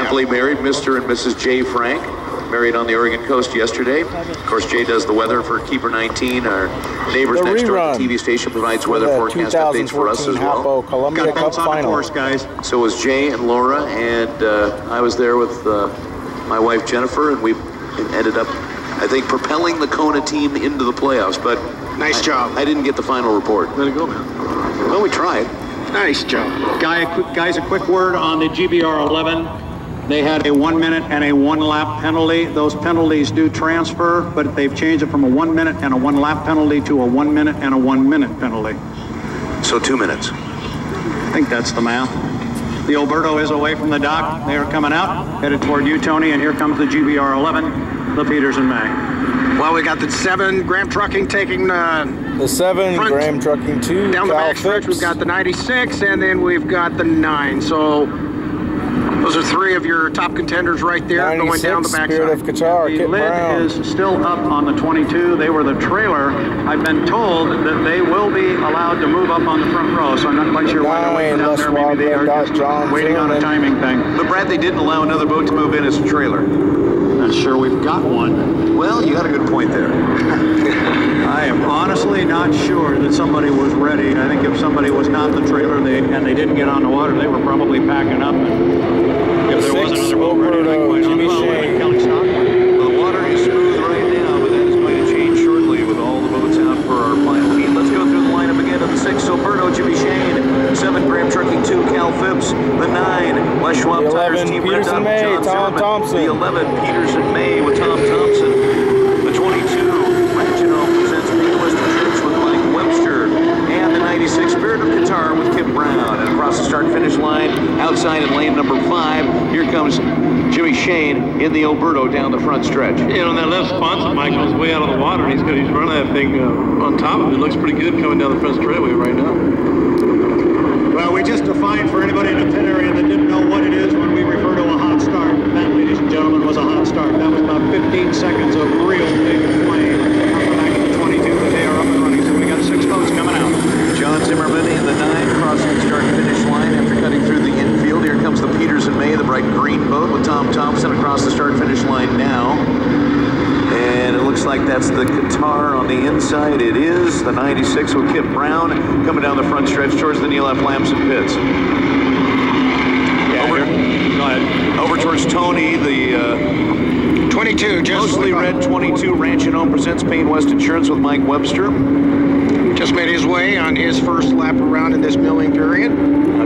Happily married, Mr. and Mrs. J. Frank. Married on the Oregon coast yesterday. Of course, Jay does the weather for Keeper 19. Our neighbors next door at the TV station provides weather forecast updates for us as well. HAPO Columbia Cup Final. Course, guys. So was Jay and Laura, and I was there with my wife Jennifer, and we ended up, I think, propelling the Kona team into the playoffs. But nice job. I didn't get the final report. Way to go, man. Well, we tried. Nice job. Guys, a quick word on the GBR 11. They had a 1 minute and a 1 lap penalty. Those penalties do transfer, but they've changed it from a 1 minute and a 1 lap penalty to a 1 minute and a 1 minute penalty. So 2 minutes. I think that's the math. The Alberto is away from the dock. They are coming out, headed toward you, Tony, and here comes the GBR 11, the Peters and May. Well, we got the 7 Graham Trucking taking the 7 Graham Trucking 2 down the back stretch. We've got the 96, and then we've got the 9. So those are 3 of your top contenders right there going down the backside. Spirit of Qatar, the Kip lid Brown. is still up on the 22. They were the trailer. I've been told that they will be allowed to move up on the front row, so I'm not quite sure why they're waiting down there. Maybe they are just waiting on a timing thing. But Brad, they didn't allow another boat to move in as a trailer. Not sure we've got one. Well, you got a good point there. I am honestly not sure that somebody was ready. I think if somebody was not the trailer and they didn't get on the water, they were probably packing up. If there was another boat ready, Jimmy Shane. The water is smooth right now, but that is going to change shortly with all the boats out for our final heat. Let's go through the lineup again of the 6. Alberto, Jimmy Shane, 7 Graham Trucking 2, Cal Phipps, the 9 Les Schwab Tires, Team Red Dot, John Thompson. The 11 Peters and May with Tom Thompson. The 22 Reginald presents Painless Trips with Mike Webster, and the 96 Spirit of Qatar with Kip Brown. And across the start-finish line, outside in lane number 5, here comes Jimmy Shane in the Alberto down the front stretch. You know, that left sponsor, Michael's way out of the water. He's running that thing on top of it. It looks pretty good coming down the front straightaway right now. Well, we just defined for anybody in the pit area that didn't know what it is when we refer to a hot start. That, ladies and gentlemen, was a hot start. That was about 15 seconds of real big flame on the back of the 22, but they are up and running. So we got 6 boats coming out. John Zimmerman in the 9 crossing the start-finish line after cutting through the infield. Here comes the Peters and May, the bright green boat with Tom Thompson across the start-finish line now. And it looks like that's the Qatar on the inside. It is the 96 with Kip Brown coming down the front stretch towards the Neil F. Lamson pits. Yeah, go ahead. Over towards Tony, the 22, just mostly red 22 Ranch and Home presents Payne West Insurance with Mike Webster. just made his way on his first lap around in this milling period.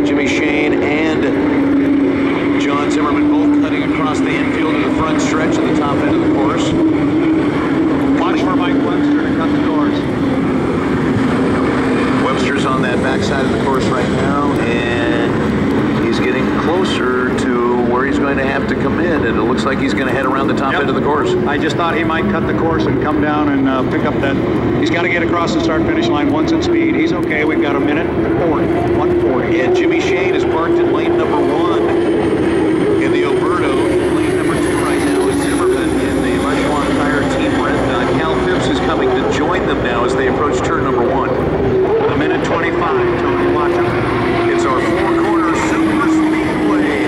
Jimmy Shane and John Zimmerman both cutting across the infield to the front stretch at the top end of the course. Watch for Mike Webster to cut the course. Webster's on that backside of the course right now, and he's getting closer to where he's going to have to come in, and it looks like he's going to head around the top end of the course. I just thought he might cut the course and come down and pick up that. He's got to get across the start-finish line once in speed. He's okay. We've got a minute 40, 140. And Jimmy Shane is parked in lane number 1 in the Alberto. Lane number 2 right now is Zimmerman in the Lechwan Tire Team Red Dot. Cal Phipps is coming to join them now as they approach turn number 1. A minute 25. Tony, watch him. It's our four-corner super speedway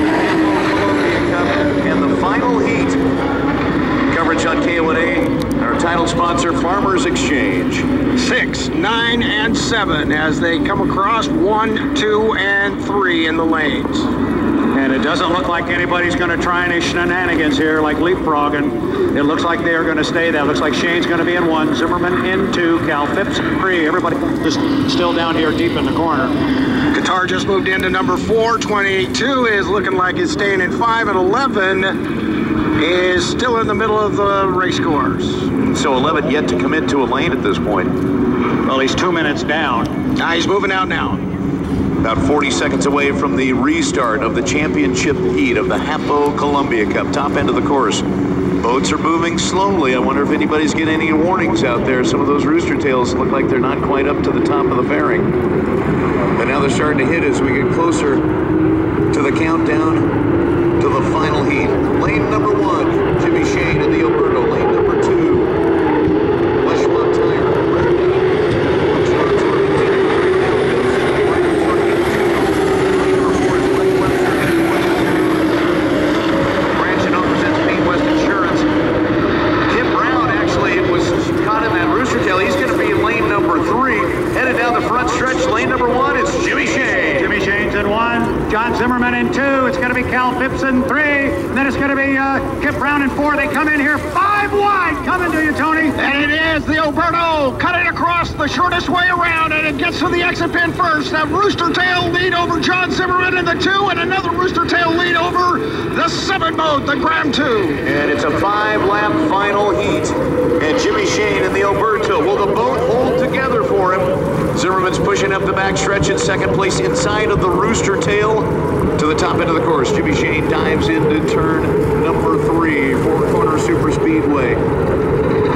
and the final heat. Coverage on K1A, our title sponsor, Farmers Exchange. 6, 9, and 7 as they come across 1, 2, and 3 in the lanes. And it doesn't look like anybody's going to try any shenanigans here like leapfrogging. It looks like they are going to stay there. Looks like Shane's going to be in 1, Zimmerman in 2, Cal Phipps 3. Everybody just still down here deep in the corner. Qatar just moved into number 4. 22 is looking like it's staying in 5, and 11 is still in the middle of the race course. So 11 yet to commit to a lane at this point. Well, he's 2 minutes down. He's moving out now. About 40 seconds away from the restart of the championship heat of the HAPO Columbia Cup, top end of the course. Boats are moving slowly. I wonder if anybody's getting any warnings out there. Some of those rooster tails look like they're not quite up to the top of the fairing. But now they're starting to hit as we get closer to the countdown to the final heat. Lane number 1, Jimmy Shane in the Alberto. Lane number 2, Lechwan Tire. Zimmerman in 2. It's going to be Cal Phipps in 3. And then it's going to be Kip Brown in 4. They come in here 5 wide. Coming to you, Tony. And it is the Oberto cutting across the shortest way around, and it gets to the exit pin first. That Rooster Tail lead over John Zimmerman in the 2, and another Rooster Tail lead over the 7 boat, the Graham 2. And it's a 5-lap final heat. And Jimmy Shane in the Oberto. Will the boat hold together for him? Zimmerman's pushing up the backstretch in second place inside of the Rooster Tail to the top end of the course. Jimmy Shane dives into turn number 3, 4-corner super speedway.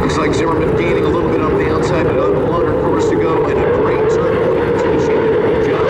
Looks like Zimmerman gaining a little bit on the outside, but a longer course to go, and a great turn. Jimmy Shane did a good job.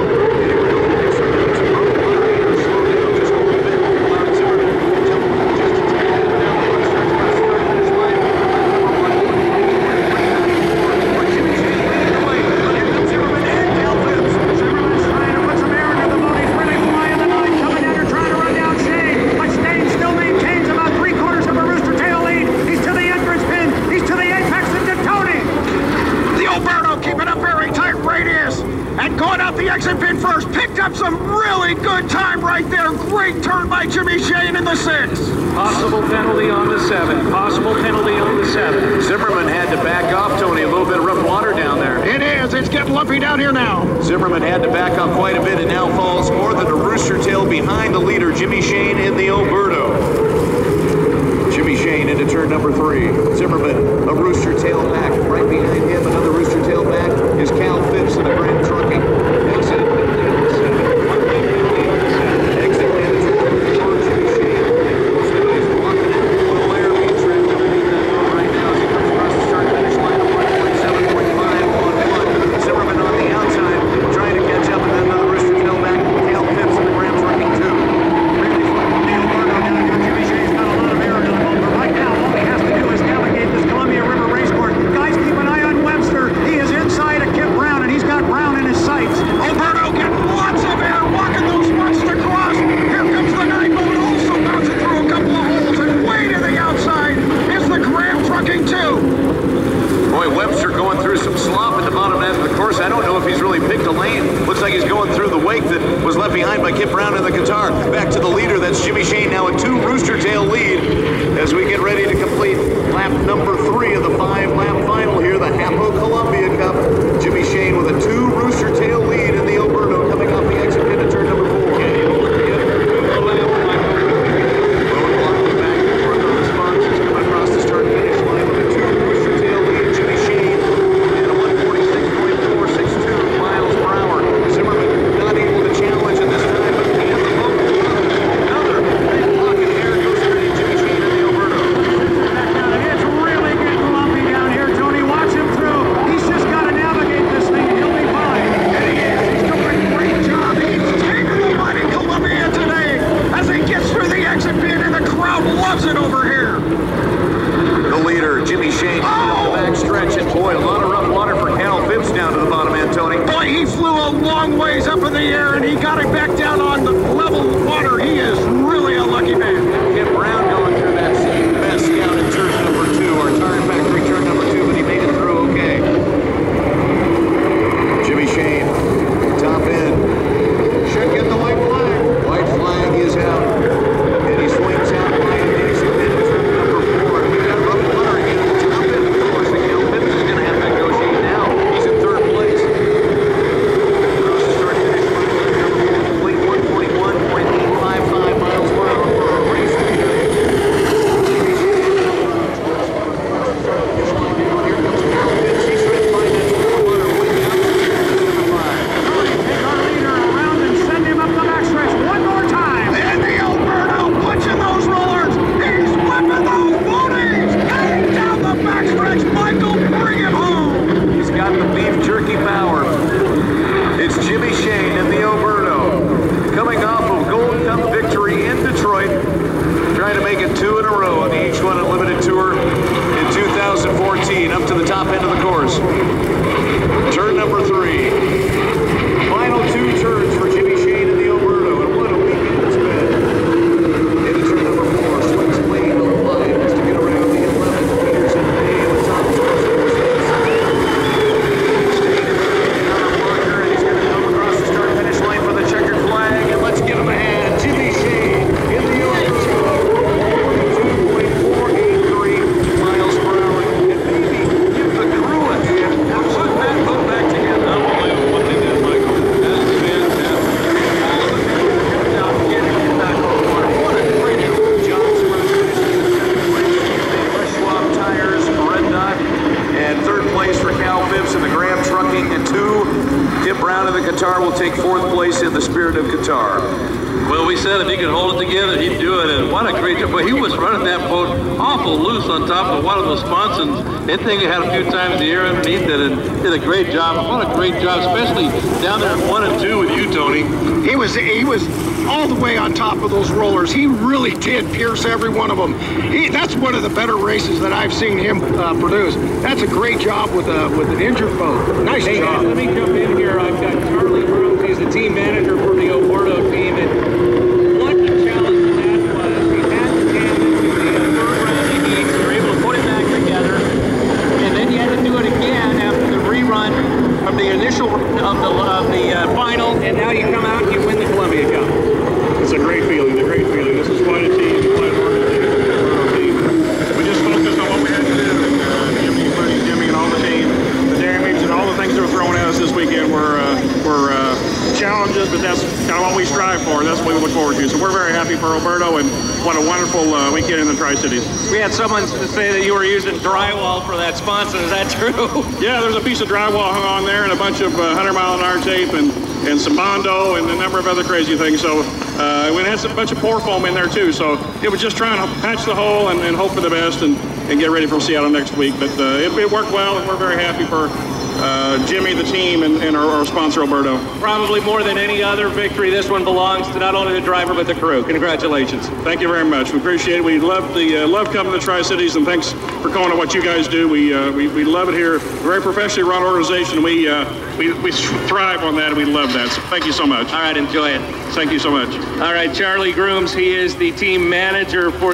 Exit pin first, picked up some really good time right there. Great turn by Jimmy Shane in the 6. Possible penalty on the 7. Possible penalty on the 7. Zimmerman had to back off, Tony. A little bit of rough water down there. It is. It's getting lumpy down here now. Zimmerman had to back off quite a bit and now falls more than a Rooster Tail behind the leader, Jimmy Shane in the Oberto. Jimmy Shane into turn number 3. Zimmerman, a Rooster Tail back. Right behind him, another Rooster Tail back is Cal Phipps in the Graham Trucking. Guys, keep an eye on Webster. hold it together, he'd do it, and what a great job. But he was running that boat awful loose on top of one of those sponsons. That thing had a few times the air underneath it, and did a great job. What a great job, especially down there at 1 and 2 with you, Tony. He was all the way on top of those rollers. He really did pierce every one of them. That's one of the better races that I've seen him produce. That's a great job with an injured boat. Nice job. Guys, let me jump in here. I've got Charlie Brooks. He's the team manager for the Oporto team. And what a challenge that was. We had to get into the third round of heat. We were able to put it back together. And then you had to do it again after the rerun from the initial of the final. And now you come out and you win the Columbia Cup. It's a great feeling, This is quite a team, quite an organization. We just focused on what we had to do. Jimmy and all the team, the damage and all the things that were thrown at us this weekend were challenges, but that's kind of what we strive for. That's what we look forward to. So we're very happy for Roberto, and what a wonderful weekend in the Tri-Cities. We had someone say that you were using drywall for that sponsor. Is that true? Yeah, there's a piece of drywall hung on there and a bunch of 100-mile-an-hour tape and some Bondo and a number of other crazy things. So we had a bunch of pour foam in there too. So it was just trying to patch the hole and hope for the best and get ready for Seattle next week. But it worked well, and we're very happy for Jimmy, the team, and our sponsor, Alberto. Probably more than any other victory, this one belongs to not only the driver but the crew. Congratulations. Thank you very much. We appreciate it. We love coming to the Tri-Cities, and thanks for going to what you guys do. We love it here. Very professionally run organization. We thrive on that, and we love that. So thank you so much. All right, enjoy it. Thank you so much. All right, Charlie Grooms, he is the team manager for